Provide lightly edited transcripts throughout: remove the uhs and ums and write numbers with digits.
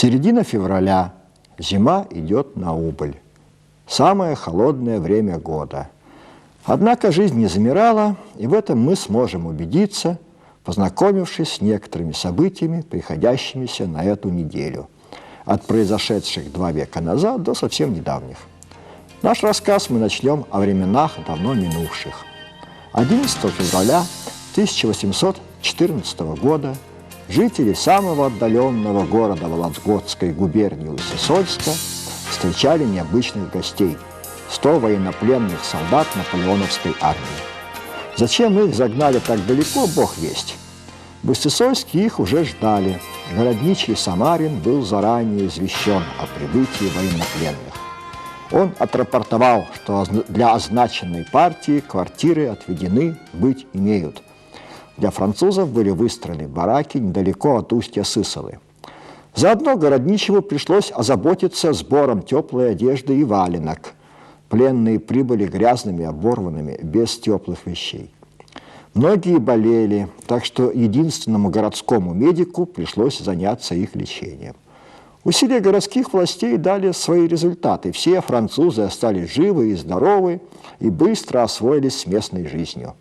Середина февраля, зима идет на убыль. Самое холодное время года. Однако жизнь не замирала, и в этом мы сможем убедиться, познакомившись с некоторыми событиями, приходящимися на эту неделю, от произошедших 2 века назад до совсем недавних. Наш рассказ мы начнем о временах давно минувших. 11 февраля 1814 года жители самого отдаленного города Вологодской губернии Усть-Сысольска встречали необычных гостей – 100 военнопленных солдат наполеоновской армии. Зачем их загнали так далеко, бог весть. В Усть-Сысольске их уже ждали. Городничий Самарин был заранее извещен о прибытии военнопленных. Он отрапортовал, что для означенной партии квартиры отведены быть имеют. Для французов были выстроены бараки недалеко от устья Сысолы. Заодно городничему пришлось озаботиться сбором теплой одежды и валенок. Пленные прибыли грязными, оборванными, без теплых вещей. Многие болели, так что единственному городскому медику пришлось заняться их лечением. Усилия городских властей дали свои результаты. Все французы остались живы и здоровы и быстро освоились с местной жизнью.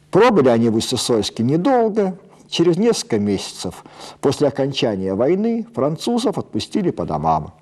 Пробыли они в Усть-Сысольске недолго. Через несколько месяцев после окончания войны французов отпустили по домам.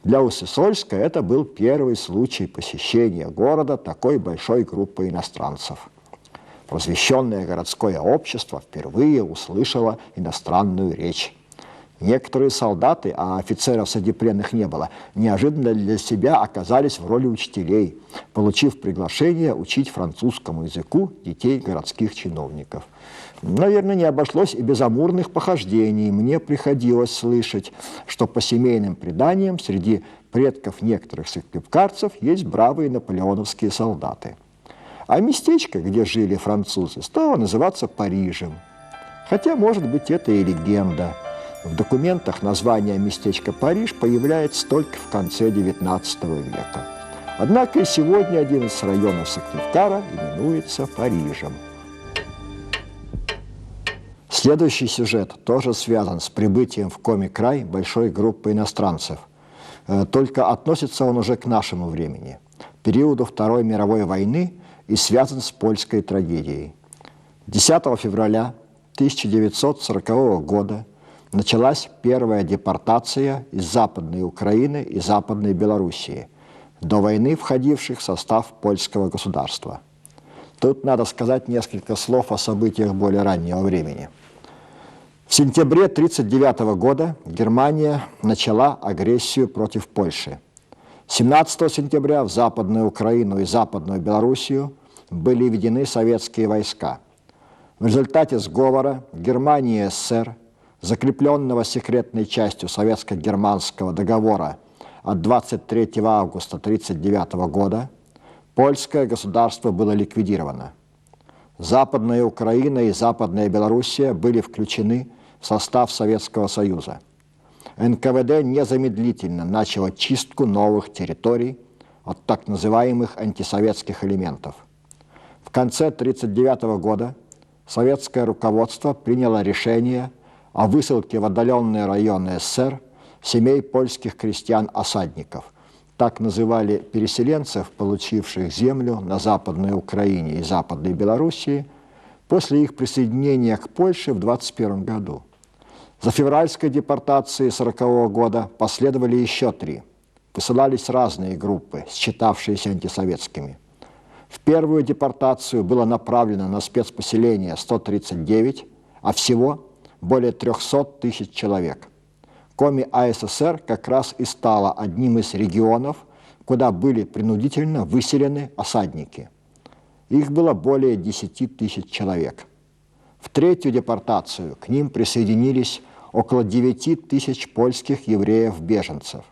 Для Усть-Сысольска это был первый случай посещения города такой большой группой иностранцев. Просвещенное городское общество впервые услышало иностранную речь. Некоторые солдаты, а офицеров среди пленных не было, неожиданно для себя оказались в роли учителей, получив приглашение учить французскому языку детей городских чиновников. Наверное, не обошлось и без амурных похождений. Мне приходилось слышать, что по семейным преданиям среди предков некоторых сыктывкарцев есть бравые наполеоновские солдаты. А местечко, где жили французы, стало называться Парижем. Хотя, может быть, это и легенда. В документах название местечка Париж появляется только в конце XIX века. Однако и сегодня один из районов Сыктывкара именуется Парижем. Следующий сюжет тоже связан с прибытием в Коми-край большой группы иностранцев. Только относится он уже к нашему времени, периоду Второй мировой войны, и связан с польской трагедией. 10 февраля 1940 года началась первая депортация из Западной Украины и Западной Белоруссии, до войны входивших в состав польского государства. Тут надо сказать несколько слов о событиях более раннего времени. В сентябре 1939 года Германия начала агрессию против Польши. 17 сентября в Западную Украину и Западную Белоруссию были введены советские войска. В результате сговора Германии и СССР, закрепленного секретной частью советско-германского договора от 23 августа 1939 года, польское государство было ликвидировано. Западная Украина и Западная Белоруссия были включены в состав Советского Союза. НКВД незамедлительно начало чистку новых территорий от так называемых антисоветских элементов. В конце 1939 года советское руководство приняло решение о высылке в отдаленные районы СССР семей польских крестьян-осадников. Так называли переселенцев, получивших землю на Западной Украине и Западной Белоруссии после их присоединения к Польше в 1921 году. За февральской депортацией 1940 года последовали еще 3. Высылались разные группы, считавшиеся антисоветскими. В первую депортацию было направлено на спецпоселение 139, а всего более 300 тысяч человек. Коми-АССР как раз и стала одним из регионов, куда были принудительно выселены осадники. Их было более 10 тысяч человек. В третью депортацию к ним присоединились около 9 тысяч польских евреев-беженцев.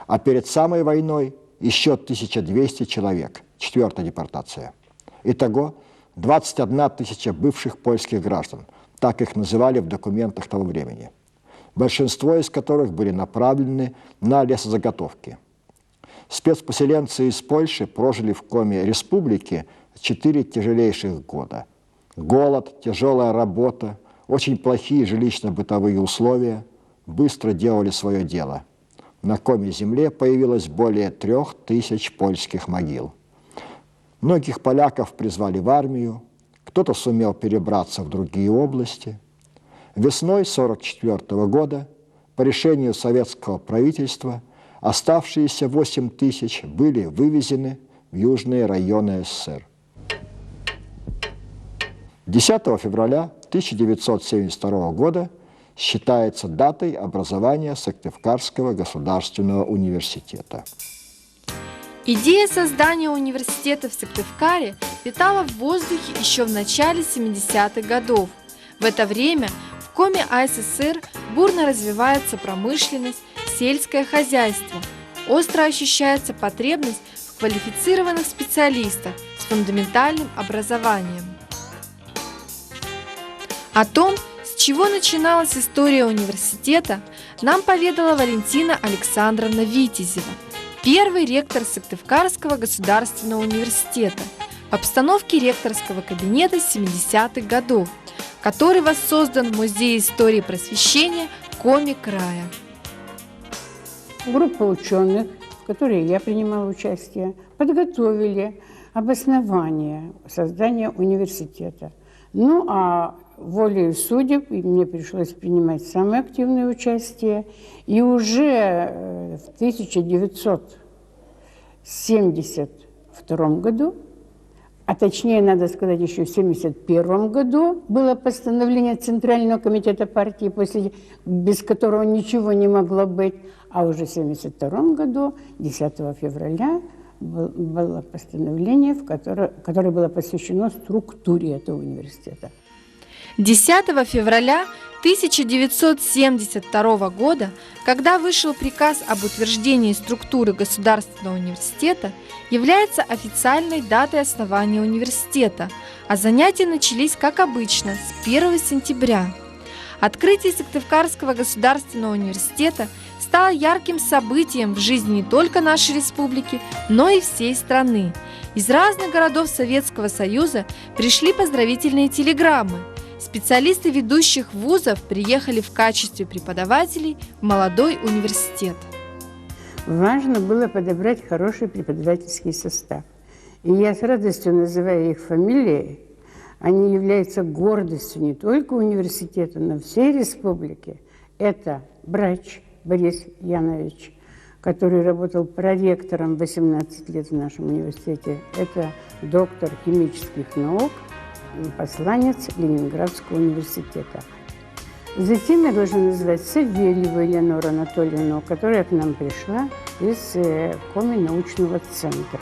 А перед самой войной еще 1200 человек. Четвертая депортация. Итого 21 тысяча бывших польских граждан. Так их называли в документах того времени. Большинство из которых были направлены на лесозаготовки. Спецпоселенцы из Польши прожили в Коми-республике 4 тяжелейших года. Голод, тяжелая работа, очень плохие жилищно-бытовые условия, быстро делали свое дело. На Коми-земле появилось более 3000 польских могил. Многих поляков призвали в армию, кто-то сумел перебраться в другие области. Весной 1944 года по решению советского правительства оставшиеся 8000 были вывезены в южные районы СССР. 10 февраля 1972 года считается датой образования Сыктывкарского государственного университета. Идея создания университета в Сыктывкаре витала в воздухе еще в начале 70-х годов. В это время в Коми АССР бурно развивается промышленность, сельское хозяйство. Остро ощущается потребность в квалифицированных специалистах с фундаментальным образованием. О том, с чего начиналась история университета, нам поведала Валентина Александровна Витязева, первый ректор Сыктывкарского государственного университета, в обстановке ректорского кабинета 70-х годов, который воссоздан в Музее истории просвещения Коми края. Группа ученых, в которой я принимала участие, подготовили обоснование создания университета. Ну а волею судеб мне пришлось принимать самое активное участие. И уже в 1972 году, а точнее, надо сказать, еще в 1971 году было постановление Центрального комитета партии, без которого ничего не могло быть. А уже в 1972 году, 10 февраля, было постановление, которое было посвящено структуре этого университета. 10 февраля 1972 года, когда вышел приказ об утверждении структуры Государственного университета, является официальной датой основания университета, а занятия начались, как обычно, с 1 сентября. Открытие Сыктывкарского государственного университета стало ярким событием в жизни не только нашей республики, но и всей страны. Из разных городов Советского Союза пришли поздравительные телеграммы. Специалисты ведущих вузов приехали в качестве преподавателей в молодой университет. Важно было подобрать хороший преподавательский состав. И я с радостью называю их фамилии. Они являются гордостью не только университета, но всей республики. Это Брач Борис Янович, который работал проректором 18 лет в нашем университете. Это доктор химических наук, посланец Ленинградского университета. Затем я должна назвать Савельеву Еленору Анатольевну, которая к нам пришла из Коми научного центра.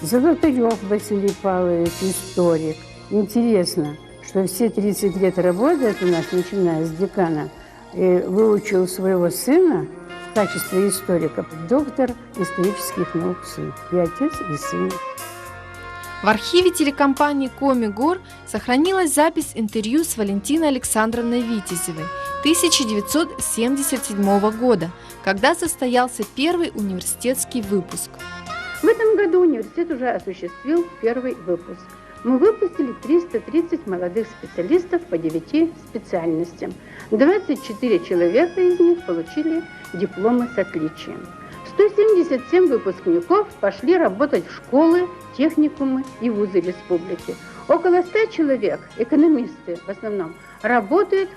Золотарев Василий Павлович, историк. Интересно, что все 30 лет работает у нас, начиная с декана, и выучил своего сына в качестве историка, доктор исторических наук сын, и отец, и сын. В архиве телекомпании «Коми Гор» сохранилась запись интервью с Валентиной Александровной Витязевой 1977 года, когда состоялся первый университетский выпуск. В этом году университет уже осуществил первый выпуск. Мы выпустили 330 молодых специалистов по 9 специальностям. 24 человека из них получили дипломы с отличием. 177 выпускников пошли работать в школы, техникумы и вузы республики. Около 100 человек, экономисты в основном, работают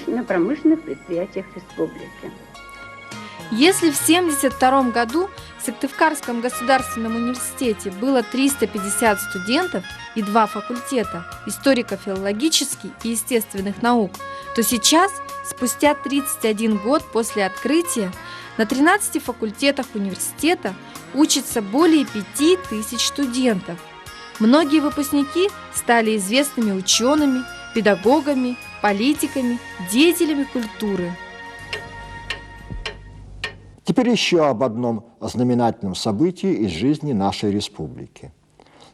на промышленных предприятиях республики. Если в 1972 году в Сыктывкарском государственном университете было 350 студентов и 2 факультета – историко-филологический и естественных наук, то сейчас, спустя 31 год после открытия, на 13 факультетах университета учатся более 5000 студентов. Многие выпускники стали известными учеными, педагогами, политиками, деятелями культуры. Теперь еще об одном знаменательном событии из жизни нашей республики.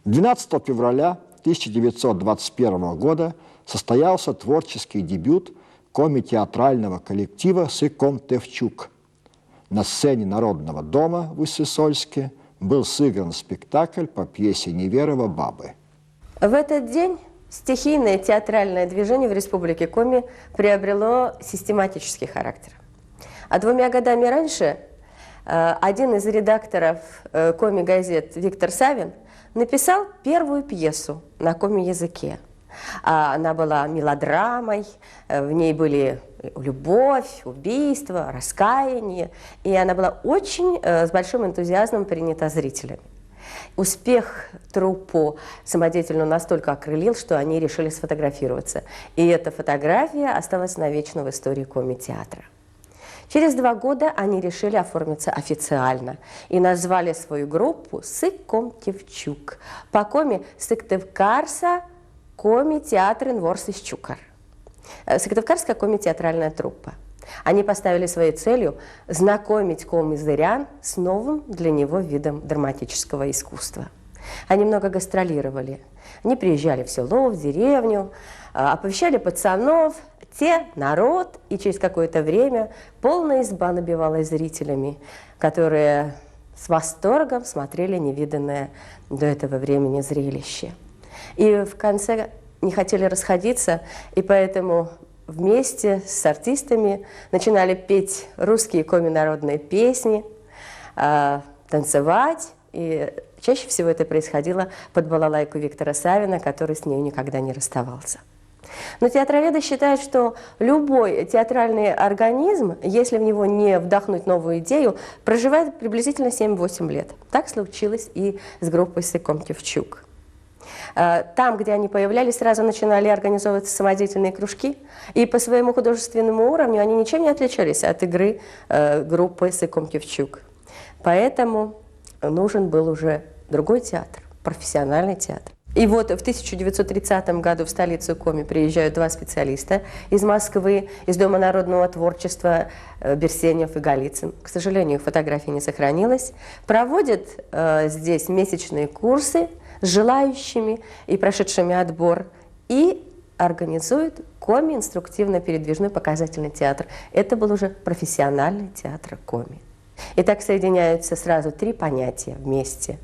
12 февраля 1921 года состоялся творческий дебют коми-театрального коллектива «Сыком Тевчук». На сцене Народного дома в Иссысольске был сыгран спектакль по пьесе Неверова «Бабы». В этот день стихийное театральное движение в Республике Коми приобрело систематический характер. А 2 годами раньше один из редакторов коми-газет Виктор Савин написал первую пьесу на коми-языке. Она была мелодрамой, в ней были любовь, убийство, раскаяние, и она была очень с большим энтузиазмом принята зрителями. Успех труппу самодеятельно настолько окрылил, что они решили сфотографироваться. И эта фотография осталась навечно в истории коми-театра. Через 2 года они решили оформиться официально и назвали свою группу «Сыкомтевчук». По коми «Сыктывкарса коми-театр Инворсис Чукар». Сыктывкарская коми-театральная труппа. Они поставили своей целью знакомить коми-зырян с новым для него видом драматического искусства. Они много гастролировали. Они приезжали в село, в деревню, оповещали пацанов, те, народ, и через какое-то время полная изба набивалась зрителями, которые с восторгом смотрели невиданное до этого времени зрелище. И в конце не хотели расходиться, и поэтому вместе с артистами начинали петь русские коми-народные песни, танцевать, и чаще всего это происходило под балалайку Виктора Савина, который с ней никогда не расставался. Но театроведы считают, что любой театральный организм, если в него не вдохнуть новую идею, проживает приблизительно 7-8 лет. Так случилось и с группой «Сыкомтевчук». Там, где они появлялись, сразу начинали организовываться самодеятельные кружки, и по своему художественному уровню они ничем не отличались от игры группы «Сыкомтевчук». Поэтому нужен был уже другой театр, профессиональный театр. И вот в 1930 году в столицу Коми приезжают 2 специалиста из Москвы, из Дома народного творчества Берсенев и Голицын. К сожалению, их фотографии не сохранилось. Проводят здесь месячные курсы с желающими и прошедшими отбор, и организуют коми-инструктивно-передвижной показательный театр. Это был уже профессиональный театр коми. И так соединяются сразу 3 понятия вместе.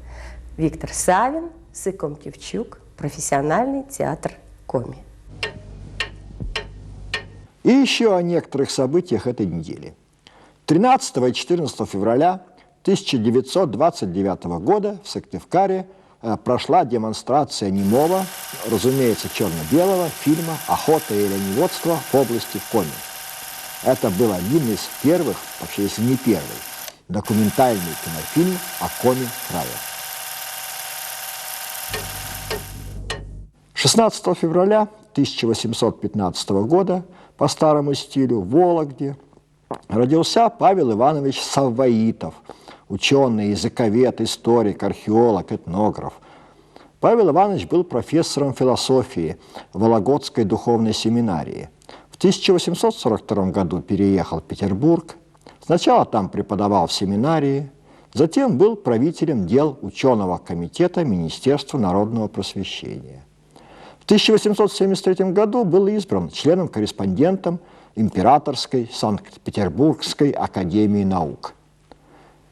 Виктор Савин, Сыкомтевчук, профессиональный театр коми. И еще о некоторых событиях этой недели. 13 и 14 февраля 1929 года в Сыктывкаре прошла демонстрация немого, разумеется, черно-белого фильма «Охота и оленеводство в области Коми». Это был один из первых, вообще если не первый, документальный кинофильм о Коми крае. 16 февраля 1815 года по старому стилю в Вологде родился Павел Иванович Савваитов, ученый, языковед, историк, археолог, этнограф. Павел Иванович был профессором философии в Вологодской духовной семинарии. В 1842 году переехал в Петербург. Сначала там преподавал в семинарии, затем был правителем дел ученого комитета Министерства народного просвещения. В 1873 году был избран членом-корреспондентом Императорской Санкт-Петербургской академии наук.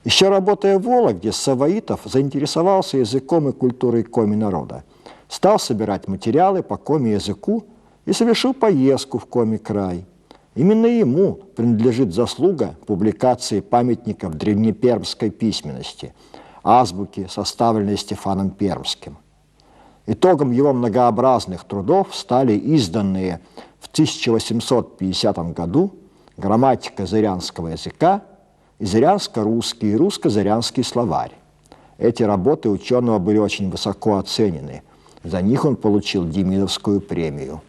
Еще работая в Вологде, Савваитов заинтересовался языком и культурой коми-народа, стал собирать материалы по коми-языку и совершил поездку в Коми-край. Именно ему принадлежит заслуга публикации памятников древнепермской письменности, азбуки, составленной Стефаном Пермским. Итогом его многообразных трудов стали изданные в 1850 году «Грамматика зырянского языка» и «Зырянско-русский» и «Русско-зырянский словарь». Эти работы ученого были очень высоко оценены. За них он получил Демидовскую премию.